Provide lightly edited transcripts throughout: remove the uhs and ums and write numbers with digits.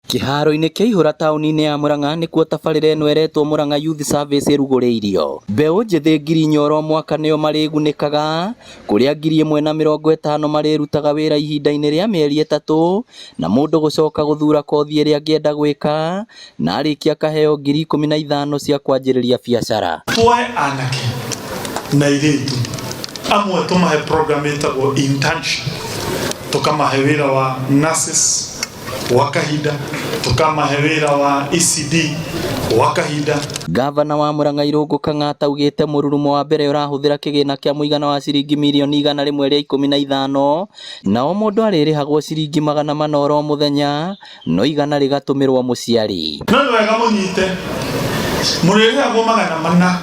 Kĩharo-inĩ kĩa ihũra taũni-inĩ ya Murang'a nĩkuo tabarĩra ĩno ĩretwo Murang'a Youth Service ĩrugũrĩirio. Mbeũ njĩthĩ 4,000 o mwaka nĩo marĩgunĩkaga, kũrĩa 1,050 marĩrutaga wĩra ihinda-inĩ rĩa mĩeri 3 na mũndũ gũcoka gũthura kothi ĩrĩa angĩenda gwĩka na arĩkia akaheyo 15,000 cia kwanjĩrĩria biacara. Tuoe anake na airĩtu amwe tũmahe program ĩtagwo internship, tukamahe wĩra wa nurses wa kahinda, tukamahe wĩra wa ECD wa kahinda. Gavana wa Murang'a Irũngũ Kang'ata augĩte mũrurumo wa mbere ũrahũthĩra kĩgĩna kĩa mũigana wa ciringi mirioni 115 na o mũndũ arĩrĩhagwo ciringi 400 o mũthenya, no igana rĩgatũmĩrwo mũciari. No nĩ wega mũnyite mũrĩrĩhagwo 400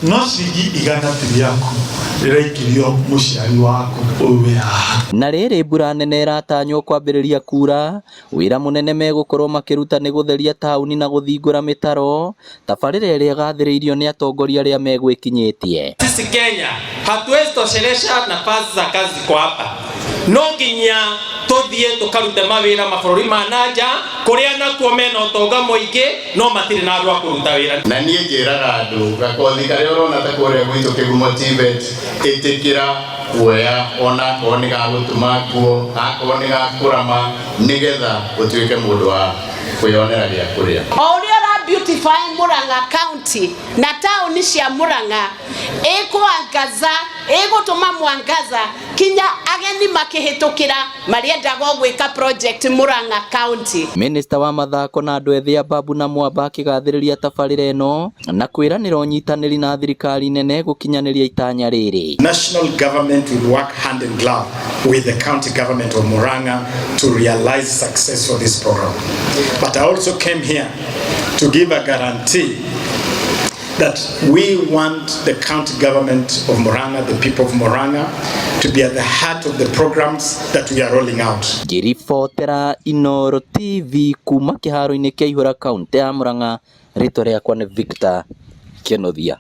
no ciringi 100 ti rĩaku, rĩraikĩrio mũciari waku ũwe haha. Na rĩrĩ mbura nene iratanywo kwambĩrĩria kura, wĩra mũnene megũkorwo makĩruta nĩ gũtheria taũni na gũthingũra mĩtaro, tabarĩra ĩrĩa ĩgathĩrĩirio nĩ atongoria arĩa megwĩkinyĩtie. Sisi Kenya hatuwezi toshelesha nafasi za kazi kwa hapa, no nginya tuthie tukarute mawĩra mabũrũri ma nanja kũrĩa nakuo mena ũtonga mũingĩ no matirĩ na andũ a kũruta wĩra. Na niĩ njĩraga andũ gakothi karĩa ũrona ta kũrĩa gwitũ kĩgumo TVET, ĩtĩkĩra kuoya ona korwo nĩ gagũtuma nguo, akorwo nĩ gakũrama, nĩgetha ũtuĩke mũndũ wa kwĩyonera gĩa kũrĩa. O ũrĩa beautify Murang'a County na taũni cia Murang'a ĩkũangaza, ĩgũtũma mwangaza kinya ageni makĩhĩtũkĩra marĩendaga gwĩka project Murang'a County. Minister wa mathako na andũ ethĩ Babu na Mwamba akĩgathĩrĩria tabarĩra ĩno na kwĩranĩra ũnyitanĩri na thirikari nene gũkinyanĩria itanya rĩrĩ. National government will work hand in glove with the county government of Murang'a to realize success for this program. But I also came here to give a guarantee that we want the county government of Murang'a, the people of Murang'a, to be at the heart of the programs that we are rolling out. Ngĩribotera Inooro TV kuma kĩharo-inĩ kĩa ihũra kauntĩ ya Murang'a, rĩtwa rĩakwa nĩ Victor Kenothia.